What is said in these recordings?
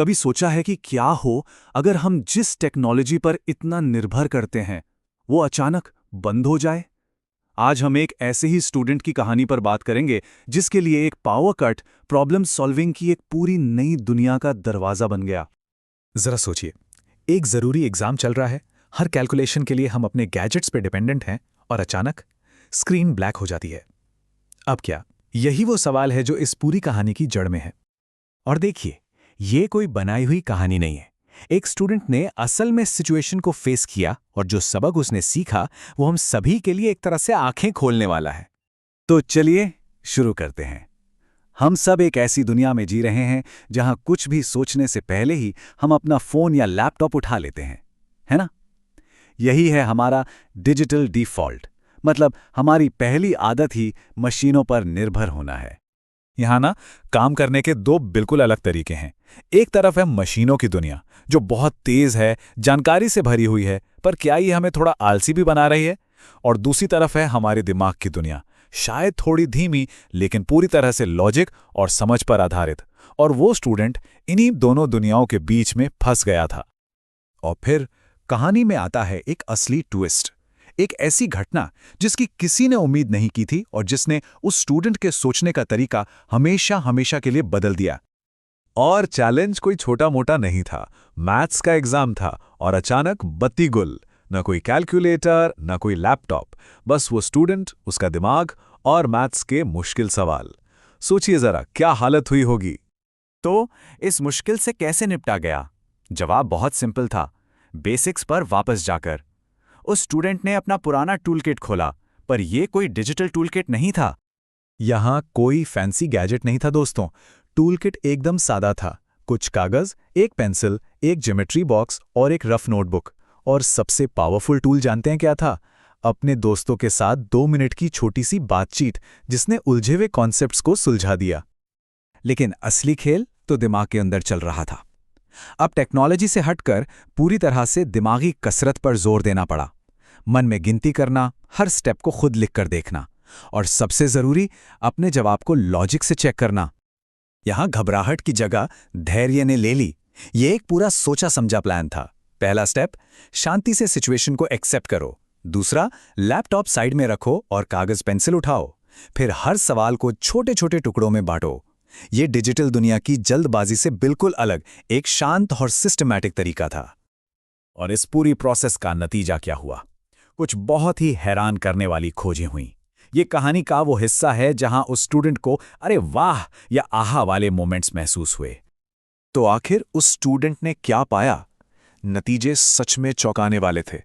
कभी सोचा है कि क्या हो अगर हम जिस टेक्नोलॉजी पर इतना निर्भर करते हैं वो अचानक बंद हो जाए? आज हम एक ऐसे ही स्टूडेंट की कहानी पर बात करेंगे जिसके लिए एक पावर कट प्रॉब्लम सॉल्विंग की एक पूरी नई दुनिया का दरवाजा बन गया। जरा सोचिए, एक जरूरी एग्जाम चल रहा है, हर कैलकुलेशन के लिए हम अपने गैजेट्स पे डिपेंडेंट हैं और अचानक स्क्रीन ब्लैक हो जाती है। अब क्या? यही वो सवाल है जो इस पूरी कहानी की जड़ में है। और देखिए, ये कोई बनाई हुई कहानी नहीं है। एक स्टूडेंट ने असल में सिचुएशन को फेस किया और जो सबक उसने सीखा वो हम सभी के लिए एक तरह से आंखें खोलने वाला है। तो चलिए शुरू करते हैं। हम सब एक ऐसी दुनिया में जी रहे हैं जहां कुछ भी सोचने से पहले ही हम अपना फोन या लैपटॉप उठा लेते हैं, है ना? यही है हमारा डिजिटल डिफ़ॉल्ट, मतलब हमारी पहली आदत ही मशीनों पर निर्भर होना है। यहाँ ना, काम करने के दो बिल्कुल अलग तरीके हैं। एक तरफ है मशीनों की दुनिया, जो बहुत तेज है, जानकारी से भरी हुई है, पर क्या ये हमें थोड़ा आलसी भी बना रही है? और दूसरी तरफ है हमारे दिमाग की दुनिया, शायद थोड़ी धीमी लेकिन पूरी तरह से लॉजिक और समझ पर आधारित। और वो स्टूडेंट इन्हीं दोनों दुनियाओं के बीच में फंस गया था। और फिर कहानी में आता है एक असली ट्विस्ट, एक ऐसी घटना जिसकी किसी ने उम्मीद नहीं की थी और जिसने उस स्टूडेंट के सोचने का तरीका हमेशा हमेशा के लिए बदल दिया। और चैलेंज कोई छोटा मोटा नहीं था, मैथ्स का एग्जाम था और अचानक बत्ती गुल। न कोई कैलकुलेटर, न कोई लैपटॉप, बस वो स्टूडेंट, उसका दिमाग और मैथ्स के मुश्किल सवाल। सोचिए जरा, क्या हालत हुई होगी। तो इस मुश्किल से कैसे निपटा गया? जवाब बहुत सिंपल था, बेसिक्स पर वापस जाकर। उस स्टूडेंट ने अपना पुराना टूलकिट खोला, पर यह कोई डिजिटल टूलकिट नहीं था। यहां कोई फैंसी गैजेट नहीं था दोस्तों। टूलकिट एकदम सादा था, कुछ कागज, एक पेंसिल, एक ज्योमेट्री बॉक्स और एक रफ नोटबुक। और सबसे पावरफुल टूल जानते हैं क्या था? अपने दोस्तों के साथ 2 मिनट की छोटी सी बातचीत, जिसने उलझे हुए कॉन्सेप्ट्स को सुलझा दिया। लेकिन असली खेल तो दिमाग के अंदर चल रहा था। अब टेक्नोलॉजी से हटकर पूरी तरह से दिमागी कसरत पर जोर देना पड़ा। मन में गिनती करना, हर स्टेप को खुद लिखकर देखना, और सबसे जरूरी, अपने जवाब को लॉजिक से चेक करना। यहां घबराहट की जगह धैर्य ने ले ली। ये एक पूरा सोचा समझा प्लान था। पहला स्टेप, शांति से सिचुएशन को एक्सेप्ट करो। दूसरा, लैपटॉप साइड में रखो और कागज पेंसिल उठाओ। फिर हर सवाल को छोटे छोटे टुकड़ों में बांटो। ये डिजिटल दुनिया की जल्दबाजी से बिल्कुल अलग एक शांत और सिस्टमैटिक तरीका था। और इस पूरी प्रोसेस का नतीजा क्या हुआ? कुछ बहुत ही हैरान करने वाली खोजें हुईं। ये कहानी का वो हिस्सा है जहां उस स्टूडेंट को अरे वाह या आहा वाले मोमेंट्स महसूस हुए। तो आखिर उस स्टूडेंट ने क्या पाया? नतीजे सच में चौंकाने वाले थे।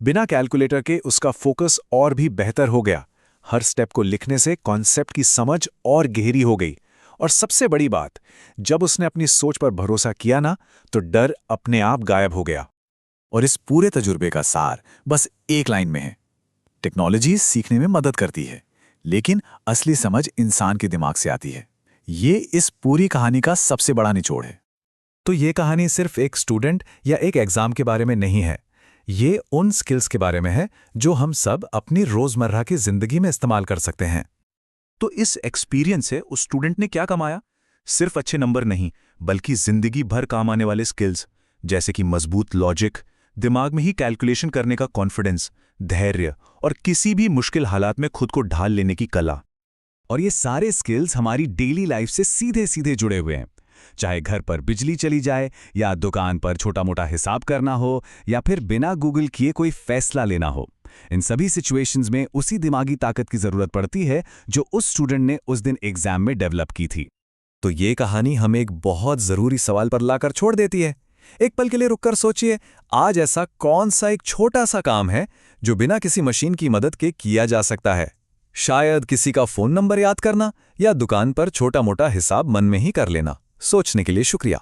बिना कैलकुलेटर के उसका फोकस और भी बेहतर हो गया। हर स्टेप को लिखने से कॉन्सेप्ट की समझ और गहरी हो गई। और सबसे बड़ी बात, जब उसने अपनी सोच पर भरोसा किया ना, तो डर अपने आप गायब हो गया। और इस पूरे तजुर्बे का सार बस एक लाइन में है, टेक्नोलॉजी सीखने में मदद करती है, लेकिन असली समझ इंसान के दिमाग से आती है। ये इस पूरी कहानी का सबसे बड़ा निचोड़ है। तो ये कहानी सिर्फ एक स्टूडेंट या एक एग्जाम के बारे में नहीं है। ये उन स्किल्स के बारे में है जो हम सब अपनी रोजमर्रा की जिंदगी में इस्तेमाल कर सकते हैं। तो इस एक्सपीरियंस से उस स्टूडेंट ने क्या कमाया? सिर्फ अच्छे नंबर नहीं, बल्कि जिंदगी भर काम आने वाले स्किल्स, जैसे कि मजबूत लॉजिक, दिमाग में ही कैलकुलेशन करने का कॉन्फिडेंस, धैर्य और किसी भी मुश्किल हालात में खुद को ढाल लेने की कला। और ये सारे स्किल्स हमारी डेली लाइफ से सीधे सीधे जुड़े हुए हैं। चाहे घर पर बिजली चली जाए, या दुकान पर छोटा मोटा हिसाब करना हो, या फिर बिना गूगल किए कोई फैसला लेना हो, इन सभी सिचुएशंस में उसी दिमागी ताकत की जरूरत पड़ती है जो उस स्टूडेंट ने उस दिन एग्जाम में डेवलप की थी। तो ये कहानी हमें एक बहुत जरूरी सवाल पर लाकर छोड़ देती है। एक पल के लिए रुककर सोचिए, आज ऐसा कौन सा एक छोटा सा काम है जो बिना किसी मशीन की मदद के किया जा सकता है? शायद किसी का फोन नंबर याद करना, या दुकान पर छोटा मोटा हिसाब मन में ही कर लेना। सोचने के लिए शुक्रिया।